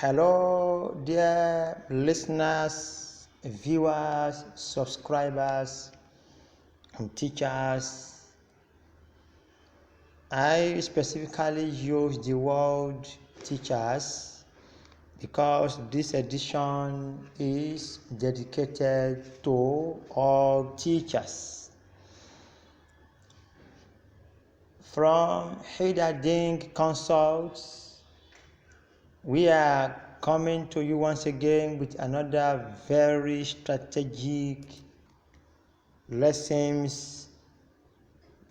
Hello, dear listeners, viewers, subscribers, and teachers. I specifically use the word teachers because this edition is dedicated to all teachers. From Hidading Consults, we are coming to you once again with another very strategic lessons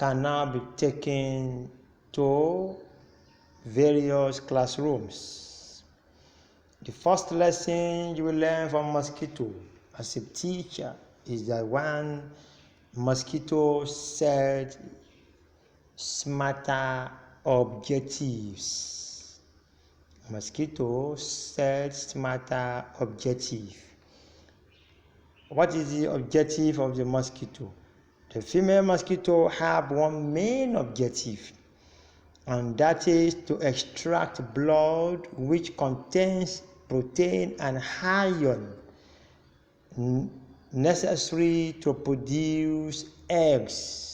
can now be taken to various classrooms. The first lesson you will learn from Mosquito as a teacher is that one Mosquito set smarter objectives. Mosquito set smarter objective. What is the objective of the mosquito? The female mosquito have one main objective, and that is to extract blood which contains protein and iron necessary to produce eggs.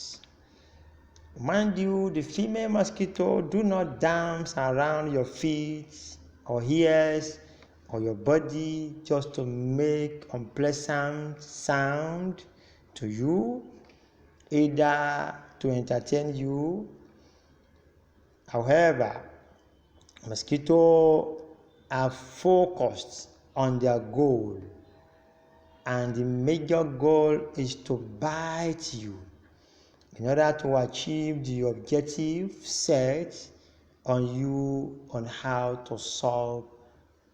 Mind you, the female mosquito do not dance around your feet or ears or your body just to make unpleasant sound to you, either to entertain you. However, mosquitoes are focused on their goal, and the major goal is to bite you in order to achieve the objective set on you on how to suck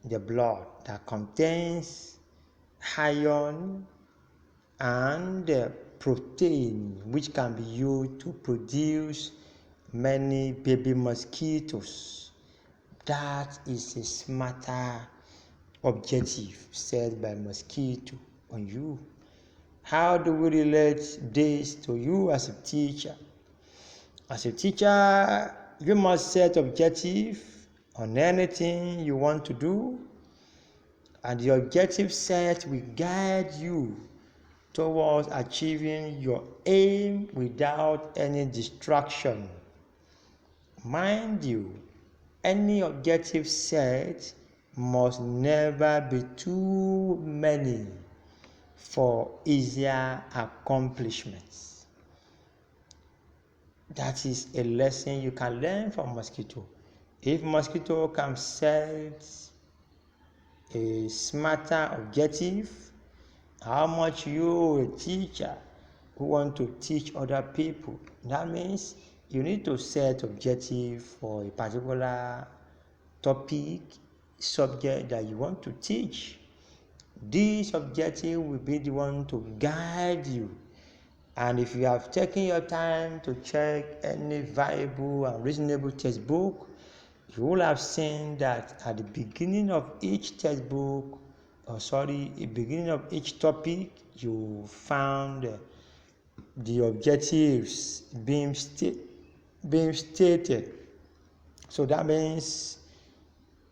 the blood that contains iron and protein, which can be used to produce many baby mosquitoes. That is a smarter objective set by mosquito on you. How do we relate this to you as a teacher? As a teacher, you must set objective on anything you want to do, and the objective set will guide you towards achieving your aim without any distraction. Mind you, any objective set must never be too many for easier accomplishments. That is a lesson you can learn from mosquito. If mosquito can set a smarter objective, how much you, a teacher who want to teach other people? That means you need to set objective for a particular topic, subject that you want to teach. This objective will be the one to guide you. And if you have taken your time to check any viable and reasonable textbook, you will have seen that at the beginning of each textbook, beginning of each topic, you found the objectives being stated. So that means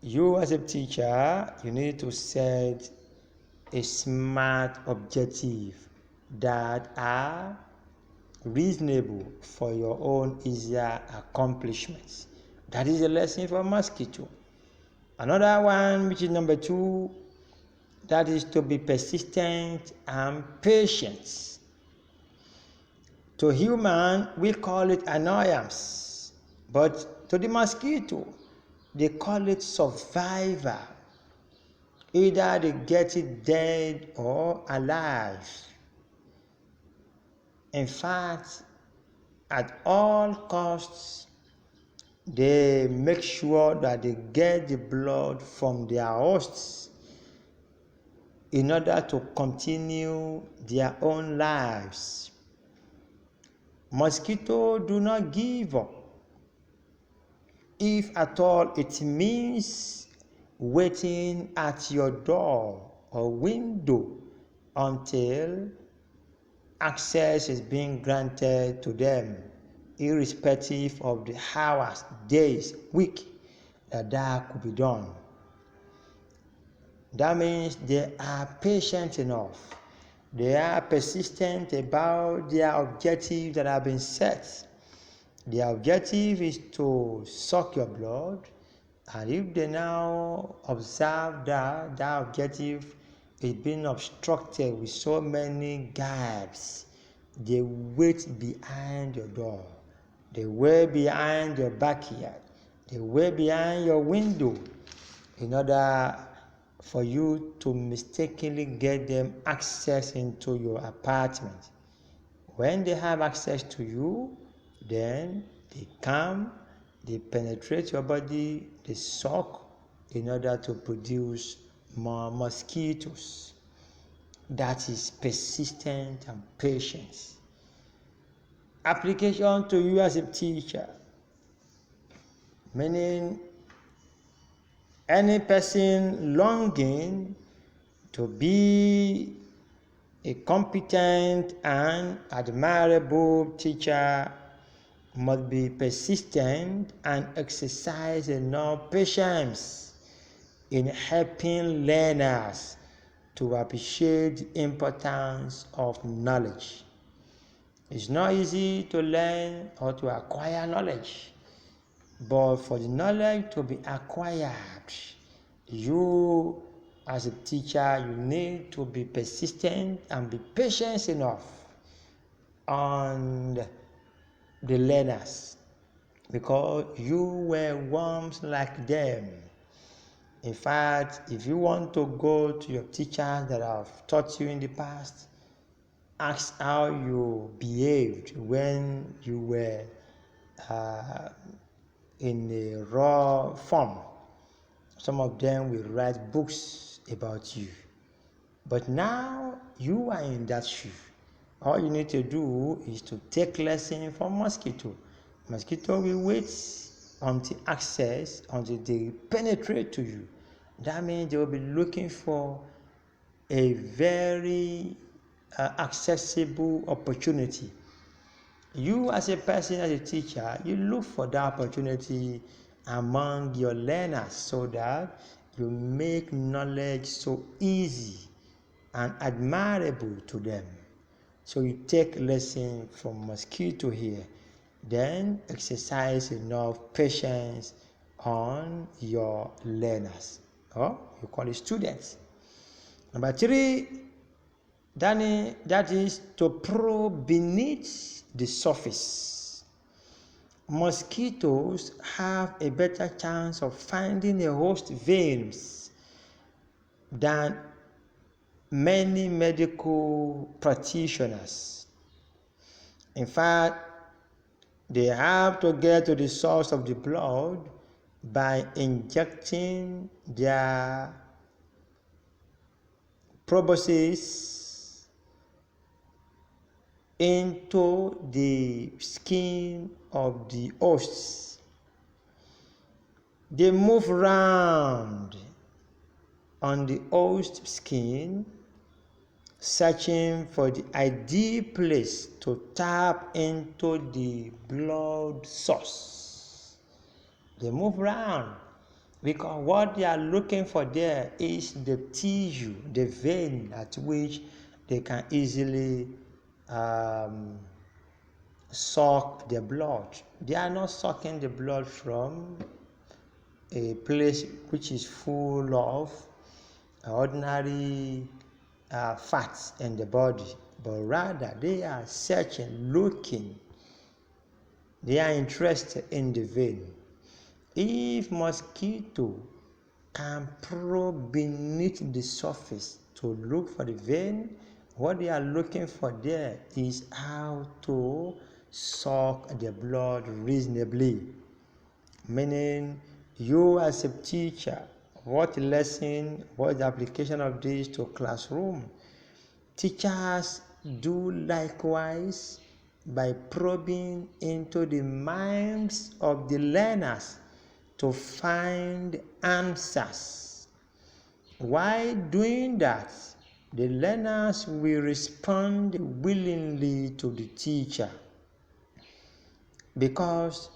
you as a teacher, you need to set a smart objective that are reasonable for your own easier accomplishments. That is a lesson for mosquito. Another one, which is number 2, that is to be persistent and patient. To human, we call it annoyance, but to the mosquito, they call it survivor. Either they get it dead or alive. In fact, at all costs, they make sure that they get the blood from their hosts in order to continue their own lives. Mosquitoes do not give up. If at all it means waiting at your door or window until access is being granted to them, irrespective of the hours, days, week that could be done. That means they are patient enough. They are persistent about their objective that have been set. Their objective is to suck your blood, and if they now observe that objective is being obstructed with so many gaps, they wait behind your door, they wait behind your backyard, they wait behind your window in order for you to mistakenly get them access into your apartment. When they have access to you, then they come, they penetrate your body, they suck in order to produce more mosquitoes. That is persistent and patience. Application to you as a teacher, meaning any person longing to be a competent and admirable teacher must be persistent and exercise enough patience in helping learners to appreciate the importance of knowledge. It's not easy to learn or to acquire knowledge, but for the knowledge to be acquired, you as a teacher, you need to be persistent and be patient enough on the learners, because you were once like them. In fact, if you want to go to your teachers that have taught you in the past, ask how you behaved when you were in a raw form. Some of them will write books about you. But now you are in that shoe. All you need to do is to take lesson from Mosquito. Mosquito will wait until they penetrate to you. That means they will be looking for a very accessible opportunity. You as a person, as a teacher, you look for that opportunity among your learners so that you make knowledge so easy and admirable to them. So you take lesson from Mosquito here, then exercise enough patience on your learners, or you call it students. Number 3, that is to probe beneath the surface. Mosquitoes have a better chance of finding a host veins than many medical practitioners. In fact, they have to get to the source of the blood by injecting their proboscis into the skin of the hosts. They move around on the host skin, searching for the ideal place to tap into the blood source. They move around because what they are looking for there is the tissue, the vein at which they can easily suck the blood. They are not sucking the blood from a place which is full of ordinary fats in the body, but rather they are searching, looking. They are interested in the vein. If Mosquito can probe beneath the surface to look for the vein, what they are looking for there is how to suck the blood reasonably. Meaning, you as a teacher, what lesson, what the application of this to classroom? Teachers do likewise by probing into the minds of the learners to find answers. While doing that, the learners will respond willingly to the teacher, because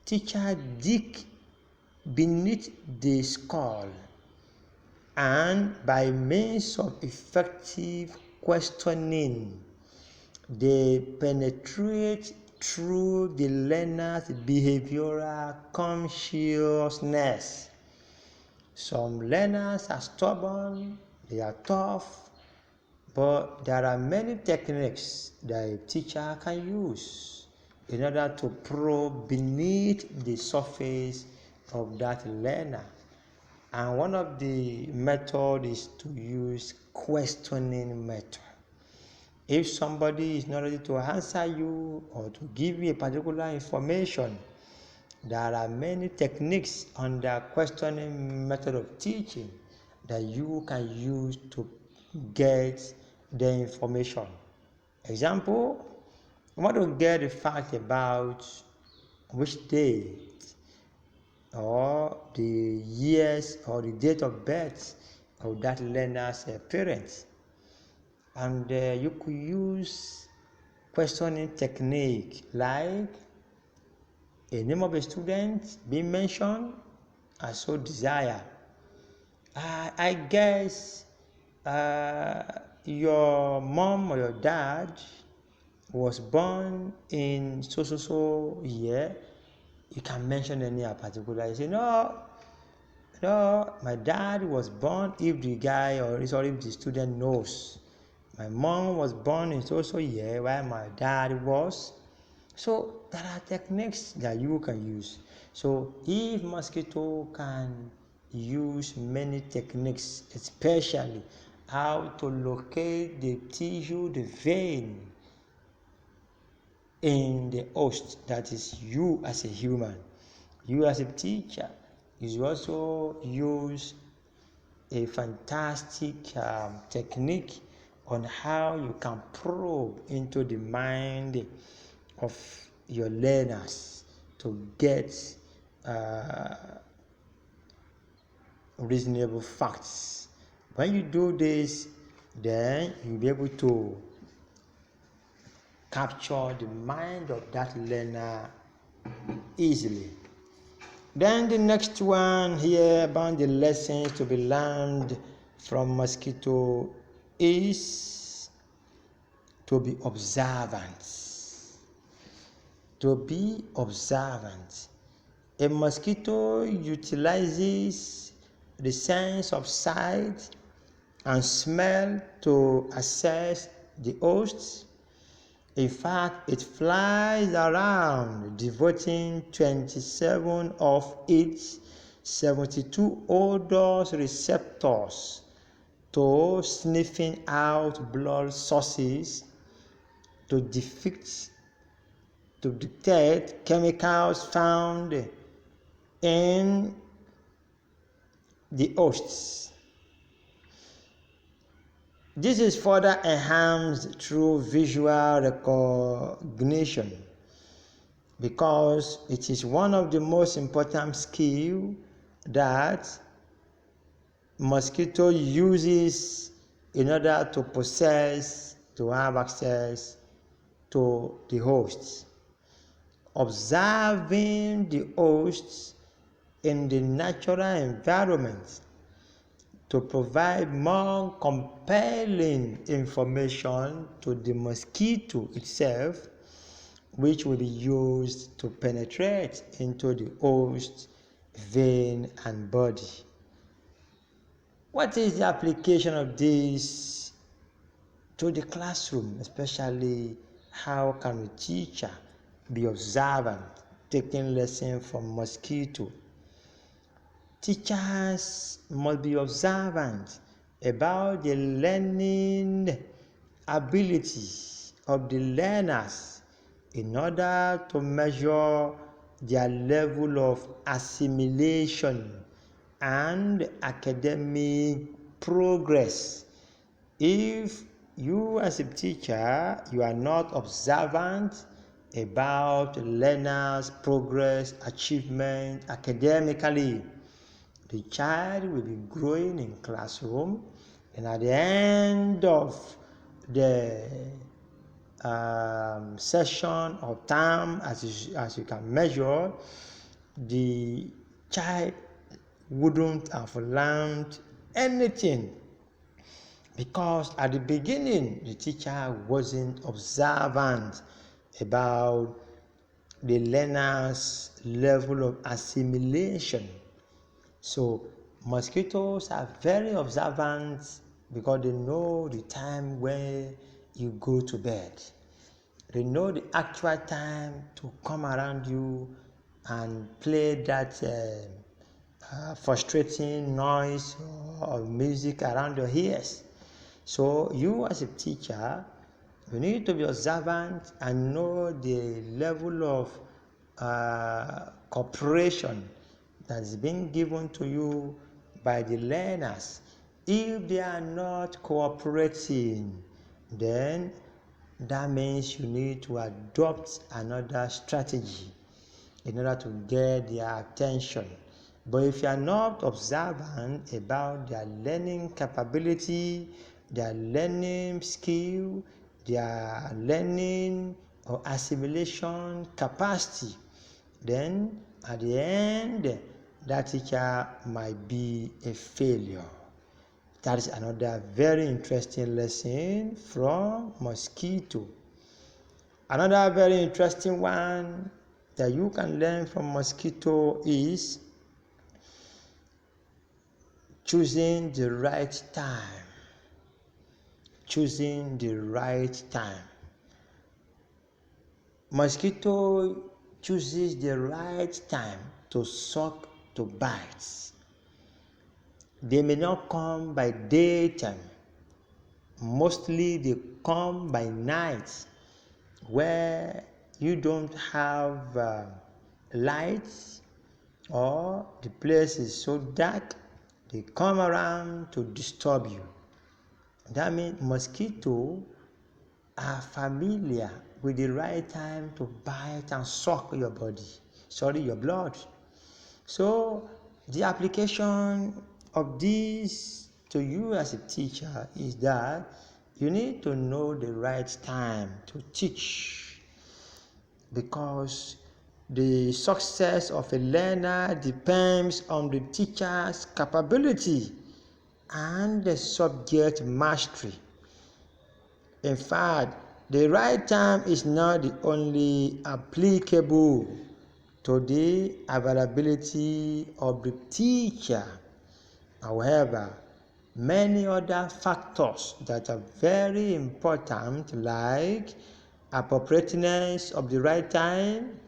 teacher dig beneath the skull And by means of effective questioning, they penetrate through the learner's behavioral consciousness. Some learners are stubborn, they are tough, but there are many techniques that a teacher can use in order to probe beneath the surface of that learner. And one of the methods is to use questioning method. If somebody is not ready to answer you or to give you a particular information, there are many techniques under questioning method of teaching that you can use to get the information. Example, you want to get a fact about which day or the years or the date of birth of that learner's parents. And you could use questioning technique like a name of a student being mentioned, I so desire. I guess your mom or your dad was born in so year. You can mention any particular. You say, no, my dad was born, if the guy or if the student knows. My mom was born in so year while my dad was. So there are techniques that you can use. So if Mosquito can use many techniques, especially how to locate the tissue, the vein in the host, that is you as a human, you as a teacher, you also use a fantastic technique on how you can probe into the mind of your learners to get reasonable facts. When you do this, then you'll be able to capture the mind of that learner easily. Then the next one here about the lessons to be learned from Mosquito is to be observant. To be observant. A mosquito utilizes the sense of sight and smell to assess the host. In fact, it flies around, devoting 27 of its 72 odor receptors to sniffing out blood sources to detect chemicals found in the hosts. This is further enhanced through visual recognition because it is one of the most important skills that Mosquito uses in order to have access to the hosts. Observing the hosts in the natural environment to provide more compelling information to the mosquito itself, which will be used to penetrate into the host, vein, and body. What is the application of this to the classroom, especially how can a teacher be observant, taking lessons from Mosquito? Teachers must be observant about the learning ability of the learners in order to measure their level of assimilation and academic progress. If you as a teacher, you are not observant about learners' progress, achievement academically, the child will be growing in classroom, and at the end of the session or term, as you can measure, the child wouldn't have learned anything. Because at the beginning, the teacher wasn't observant about the learner's level of assimilation. So mosquitoes are very observant because they know the time when you go to bed. They know the actual time to come around you and play that frustrating noise or music around your ears. So you as a teacher, you need to be observant and know the level of cooperation that is being given to you by the learners. If they are not cooperating, then that means you need to adopt another strategy in order to get their attention. But if you are not observant about their learning capability, their learning skill, their learning or assimilation capacity, then at the end, that teacher might be a failure. That is another very interesting lesson from Mosquito. Another very interesting one that you can learn from Mosquito is choosing the right time. Choosing the right time. Mosquito chooses the right time to suck, to bite. They may not come by daytime. Mostly they come by night, where you don't have lights or the place is so dark. They come around to disturb you. That means mosquitoes are familiar with the right time to bite and suck your blood. So the application of this to you as a teacher is that you need to know the right time to teach, because the success of a learner depends on the teacher's capability and the subject mastery. In fact, the right time is not the only applicable to the availability of the teacher. However, many other factors that are very important, like appropriateness of the right time,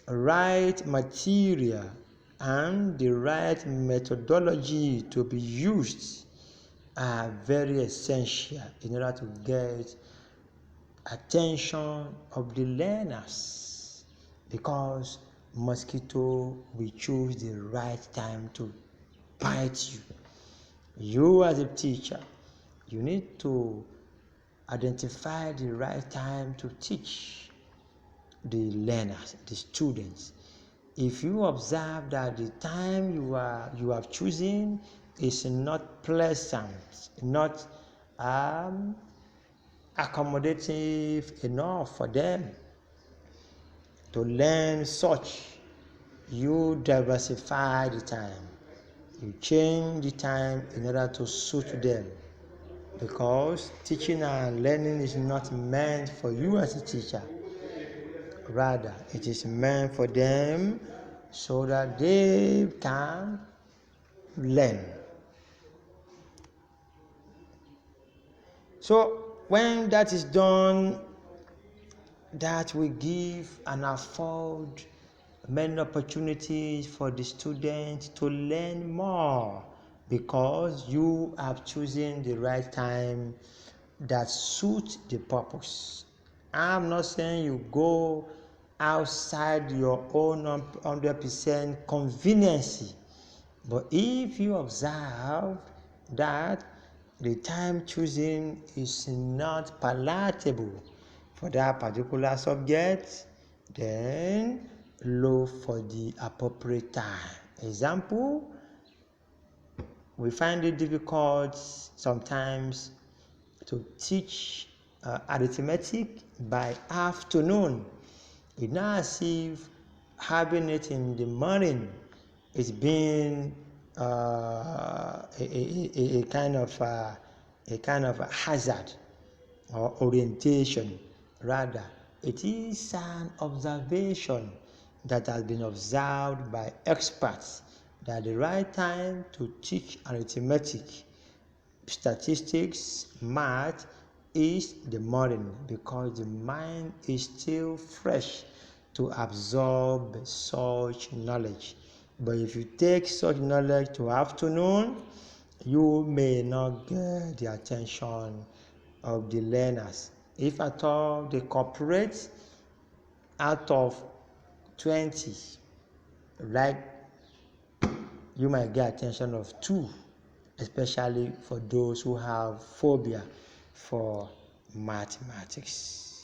right material, and the right methodology to be used, are very essential in order to get attention of the learners, because mosquito will choose the right time to bite you. You as a teacher, you need to identify the right time to teach the learners, the students. If you observe that the time you have chosen is not pleasant, not accommodative enough for them to learn such, you diversify the time. You change the time in order to suit them, because teaching and learning is not meant for you as a teacher. Rather, it is meant for them so that they can learn. So when that is done, that will give and afford many opportunities for the student to learn more, because you have chosen the right time that suits the purpose. I'm not saying you go outside your own 100% convenience, but if you observe that the time choosing is not palatable for that particular subject, then look for the appropriate time. Example, we find it difficult sometimes to teach arithmetic by afternoon. It's not as if having it in the morning is being a kind of hazard or orientation. Rather, it is an observation that has been observed by experts that the right time to teach arithmetic, statistics, math is the morning, because the mind is still fresh to absorb such knowledge. But if you take such knowledge to afternoon, you may not get the attention of the learners. If at all they cooperate, out of 20, right, you might get attention of 2, especially for those who have phobia for mathematics.